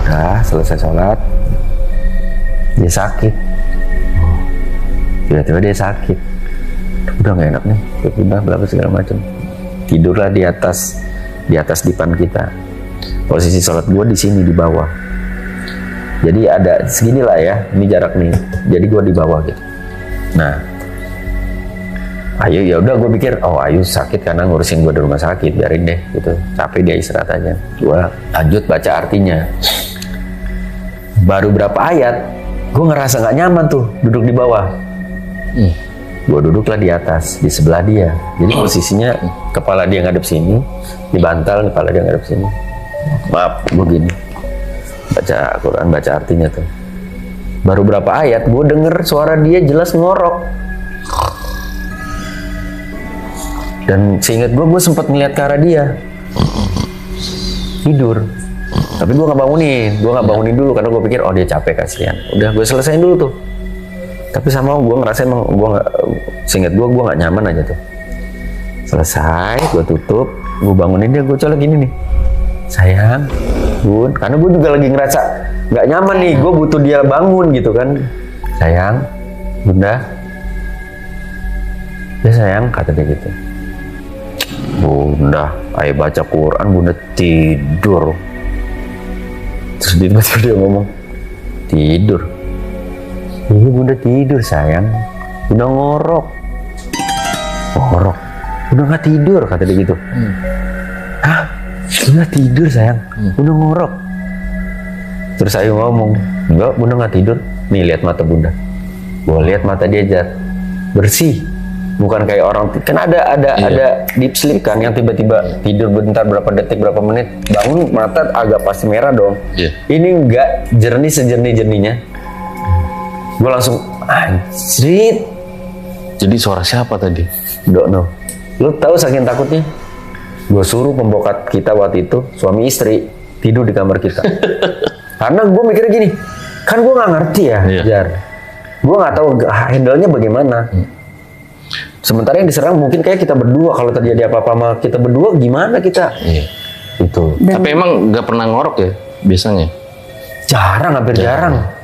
Udah selesai sholat, dia sakit. Tiba-tiba dia sakit. Udah nggak enak nih, udah berapa segala macam. Tidurlah di atas dipan kita. Posisi sholat gue di sini di bawah. Jadi ada segini lah ya, ini jarak nih. Jadi gue di bawah gitu. Nah, Ayu ya udah gue pikir, oh Ayu sakit karena ngurusin gue di rumah sakit, biarin deh gitu. Capek dia istirahat aja. Gue lanjut baca artinya. Baru berapa ayat, gue ngerasa nggak nyaman tuh duduk di bawah. Gue duduklah di atas, di sebelah dia. Jadi posisinya kepala dia ngadep sini, di bantal kepala dia ngadep sini. Maaf, gue gini. Baca Quran, baca artinya tuh. Baru berapa ayat, gue denger suara dia jelas ngorok. Dan seingat gue sempat ngeliat ke arah dia. Tidur. Tapi gue nggak bangunin dulu karena gue pikir, oh dia capek kasihan. Udah, gue selesaiin dulu tuh. Tapi sama gue ngerasa emang gue nggak, seingat gue nggak nyaman aja tuh. Selesai, gue tutup, gue bangunin dia, gue colok gini nih, sayang, bun, karena gue juga lagi ngerasa nggak nyaman nih, gue butuh dia bangun gitu kan, sayang, bunda, ya sayang, kata dia gitu. Bunda, ayo baca Quran, bunda tidur. Terus tiba-tiba dia ngomong, tidur. Iya bunda tidur sayang, bunda ngorok, bunda nggak tidur, kata dia gitu. Hah, bunda tidur sayang, bunda ngorok. Terus Ayu ngomong, enggak bunda nggak tidur, nih lihat mata bunda. Gue lihat mata dia Jat, bersih, bukan kayak orang kan ada deep sleep kan yang tiba-tiba tidur bentar berapa detik berapa menit bangun mata agak pasti merah dong. Ini enggak, jernih sejernih-jernihnya. Gue langsung anjrit. Jadi suara siapa tadi? Don't know. Lu tahu saking takutnya, gue suruh pembokat kita waktu itu suami istri tidur di kamar kita. Karena gue mikirnya gini, kan gue nggak ngerti ya, Jar. Gue nggak tahu handle-nya bagaimana. Sementara yang diserang mungkin kayak kita berdua. Kalau terjadi apa-apa sama kita berdua, gimana kita? Itu. Tapi emang nggak pernah ngorok ya biasanya? Jarang, hampir jarang.